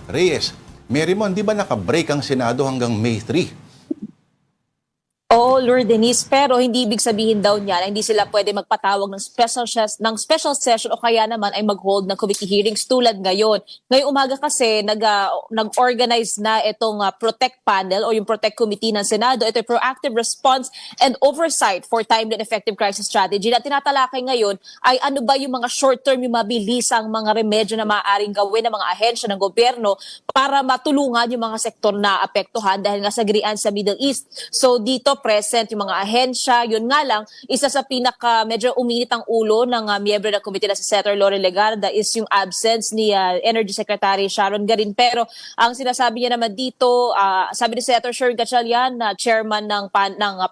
Reyes, Marymon, di ba naka-break ang Senado hanggang May 3? Oo, Lord Denise, pero hindi ibig sabihin daw niya na hindi sila pwede magpatawag ng special session o kaya naman ay mag-hold ng committee hearings tulad ngayon. Ngayong umaga kasi nag-organize na itong Protect Panel o yung Protect Committee ng Senado. Ito yung Proactive Response and Oversight for Timely and Effective Crisis Strategy. Na tinatalakay ngayon ay ano ba yung mga short-term, yung mabilisang mga remedyo na maaaring gawin ng mga ahensya ng gobyerno para matulungan yung mga sektor na apektuhan dahil nga sa gerian sa Middle East. So dito present yung mga ahensya. Yun nga lang, isa sa medyo uminit ang ulo ng miyembro ng komite na si Senator Loren Legarda is yung absence ni Energy Secretary Sharon Garin. Pero ang sinasabi niya naman dito, sabi ni Senator Sherwin Gatchalian, na chairman ng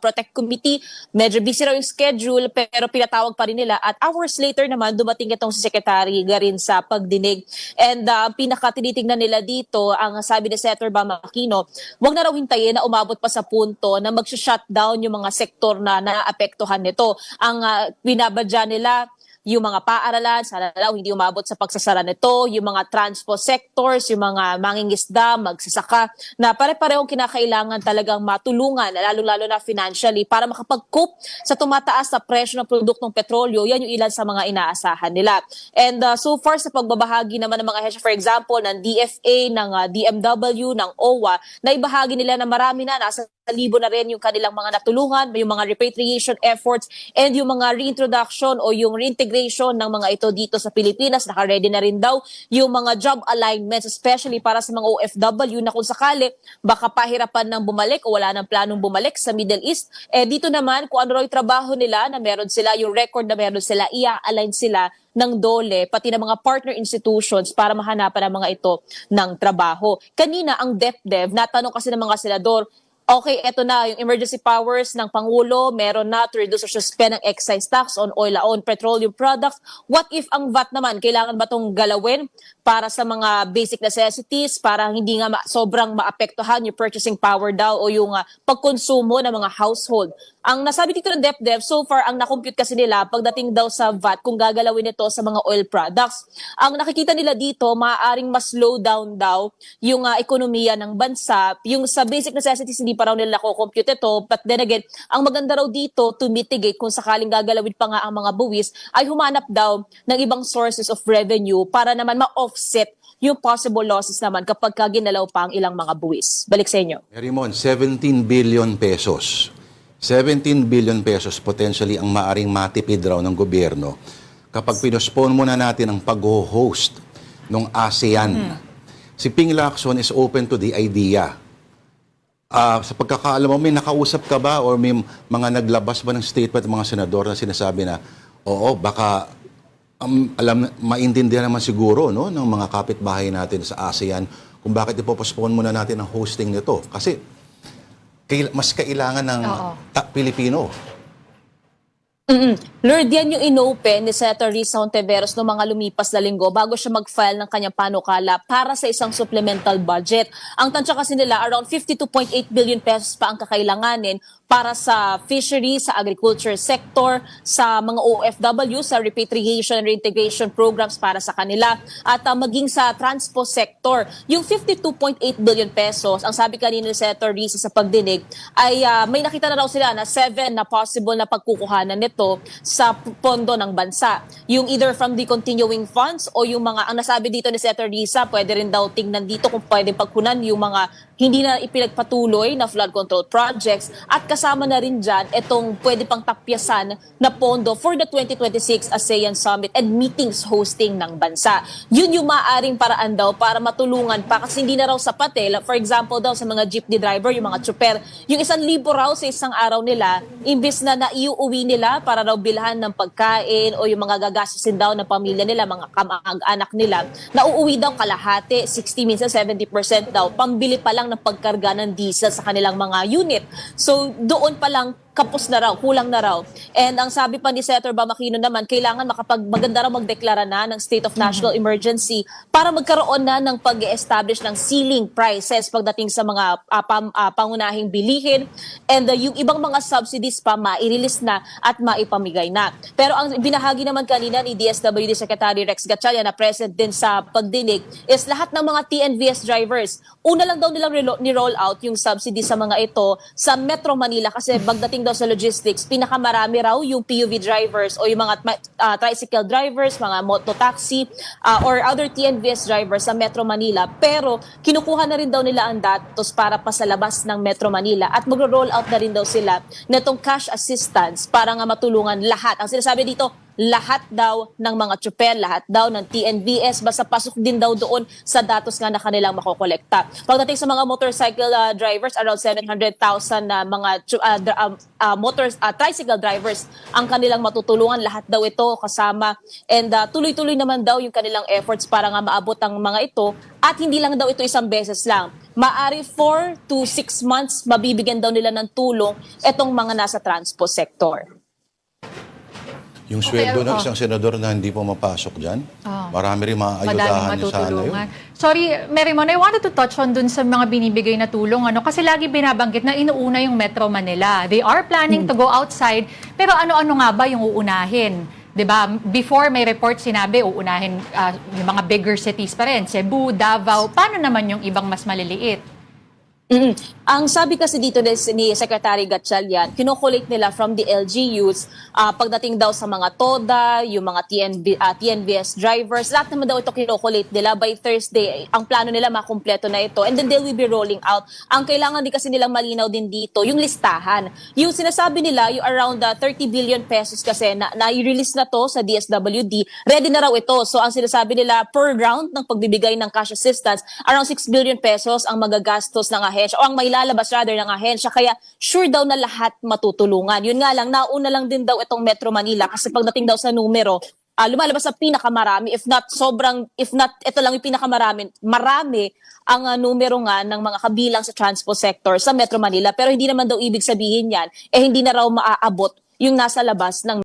Protect Committee, medyo busy raw yung schedule pero pinatawag pa rin nila. At hours later naman, dumating itong si Secretary Garin sa pagdinig. And ang pinaka-tinitingnan nila dito, ang sabi ni Senator Bam Aquino, wag na raw hintayin na umabot pa sa punto na mag-shutdown yung mga sektor na naapektuhan nito. Ang binabadya nila, yung mga paaralan, sana daw hindi umabot sa pagsasara nito, yung mga transpo sectors, yung mga mangingisda, magsasaka, na pare-parehong kinakailangan talagang matulungan, lalo-lalo na financially, para makapag-cope sa tumataas na presyo ng produktong petrolyo. Yan yung ilan sa mga inaasahan nila. And so far sa pagbabahagi naman ng mga ahensya, for example, ng DFA, ng DMW, ng OWA, na ibahagi nila na marami na, nasa libo na rin yung kanilang mga natulungan, yung mga repatriation efforts, and yung mga reintroduction o yung reintegration ng mga ito dito sa Pilipinas. Naka-ready na rin daw yung mga job alignments, especially para sa mga OFW na kung sakali baka pahirapan ng bumalik o wala ng planong bumalik sa Middle East. Dito naman, kung ano raw yung trabaho nila, na meron sila, yung record na meron sila, i-align sila ng DOLE, pati ng mga partner institutions para mahanapan ang mga ito ng trabaho. Kanina, ang DepDev, natanong kasi ng mga senador, okay, eto na, yung emergency powers ng Pangulo, meron na to reduce or suspend ang excise tax on oil, on petroleum products. What if ang VAT naman, kailangan ba itong galawin para sa mga basic necessities, para hindi nga sobrang maapektuhan yung purchasing power daw o yung pagkonsumo ng mga household? Ang nasabi dito ng DepDev, so far, ang nakompute kasi nila, pagdating daw sa VAT, kung gagalawin ito sa mga oil products, ang nakikita nila dito, maaaring mas slow down daw yung ekonomiya ng bansa. Yung sa basic necessities, hindi pa raw nila nakocompute ito. But then again, ang maganda raw dito to mitigate kung sakaling gagalawin pa nga ang mga buwis, ay humanap daw ng ibang sources of revenue para naman ma-offset yung possible losses naman kapag ginalaw pa ang ilang mga buwis. Balik sa inyo. Marymon, 17 billion pesos. 17 billion pesos potentially ang maaring matipid raw ng gobyerno kapag pinospone muna natin ang pag-host ng ASEAN. Si Ping Lacson is open to the idea. Sa pagkakaalam mo, may nakausap ka ba or may mga naglabas ba ng statement ng mga senador na sinasabi na, oo, baka maintindihan naman siguro, no, ng mga kapitbahay natin sa ASEAN kung bakit ipopospone muna natin ang hosting nito. Kasi mas kailangan ng Pilipino. Lord, yan yung inopen ni Senator Risa Hontiveros noong mga lumipas na linggo bago siya mag-file ng kanyang panukala para sa isang supplemental budget. Ang tansya kasi nila, around 52.8 billion pesos pa ang kakailanganin para sa fishery, sa agriculture sector, sa mga OFW, sa repatriation and reintegration programs para sa kanila, at maging sa transpo sector. Yung 52.8 billion pesos, ang sabi kanina ni Senator Risa sa pagdinig, ay may nakita na raw sila na 7 na possible na pagkukuhanan nito sa pondo ng bansa. Yung either from the continuing funds o yung mga, ang nasabi dito ni Senator Risa, pwede rin daw tingnan dito kung pwede pagkunan yung mga hindi na ipinagpatuloy na flood control projects, at kasama na rin dyan itong pwede pang tapyasan na pondo for the 2026 ASEAN Summit and meetings hosting ng bansa. Yun yung maaaring paraan daw para matulungan pa kasi hindi na raw sapat eh. For example daw sa mga jeepney driver, yung mga chuper, yung 1,000 raw sa isang araw nila, imbis na naiuwi nila para raw bilhan ng pagkain o yung mga gagastusin daw ng pamilya nila, mga kamag-anak nila, nauuwi daw kalahati, 60 minsan 70% daw, pambili pa lang ng pagkarga ng diesel sa kanilang mga unit. So doon pa lang kapos na raw, kulang na raw. And ang sabi pa ni Senator Bam Aquino naman, kailangan maganda raw magdeklara na ng state of national emergency para magkaroon na ng pag-establish ng ceiling prices pagdating sa mga pangunahing bilihin, and yung ibang mga subsidies pa mai-release na at maipamigay na. Pero ang binahagi naman kanina ni DSWD Secretary Rex Gatchalian na present din sa pagdinig is lahat ng mga TNVS drivers, una lang daw nilang ni-roll out yung subsidy sa mga ito sa Metro Manila kasi pagdating daw sa logistics, pinakamarami raw yung PUV drivers o yung mga tricycle drivers, mga mototaxi or other TNVS drivers sa Metro Manila. Pero kinukuha na rin daw nila ang datos para pasalabas ng Metro Manila at magro-roll out na rin daw sila netong cash assistance para nga matulungan lahat. Ang sinasabi dito, lahat daw ng mga tropel, lahat daw ng TNVS, basta pasok din daw doon sa datos nga na kanilang makokolekta. Pagdating sa mga motorcycle drivers, around 700,000 na mga tricycle drivers ang kanilang matutulungan, lahat daw ito kasama. And tuloy-tuloy naman daw yung kanilang efforts para nga maabot ang mga ito. At hindi lang daw ito isang beses lang. Maari 4 to 6 months mabibigyan daw nila ng tulong itong mga nasa transpo sector. Yung sweldo ng isang senador na hindi po mapasok dyan, marami rin Madaming maayudahan niya sana yun. matutulungan. Sorry, Merrimon, I wanted to touch on dun sa mga binibigay na tulong. Kasi lagi binabanggit na inuuna yung Metro Manila. They are planning to go outside, pero ano-ano nga ba yung uunahin? 'Di ba? Before may report sinabi, uunahin yung mga bigger cities pa rin. Cebu, Davao. Paano naman yung ibang mas maliliit? Ang sabi kasi dito ni Secretary Gatchalian, kinokolate nila from the LGUs pagdating daw sa mga TODA, yung mga TNVS drivers, lahat naman daw ito kinokolate nila by Thursday. Ang plano nila makumpleto na ito and then they will be rolling out. Ang kailangan din kasi nilang malinaw din dito, yung listahan. Yung sinasabi nila, yung around 30 billion pesos kasi na i-release na to sa DSWD, ready na raw ito. So ang sinasabi nila, per round ng pagbibigay ng cash assistance, around 6 billion pesos ang magagastos ng ahensya o ang mailalabas rather ng ahensya, kaya sure daw na lahat matutulungan. Yun nga lang, nauna lang din daw itong Metro Manila kasi pagdating daw sa numero, lumalabas sa pinakamarami, if not ito lang yung pinakamarami, marami ang numero nga ng mga kabilang sa transport sector sa Metro Manila, pero hindi naman daw ibig sabihin yan, hindi na raw maaabot yung nasa labas ng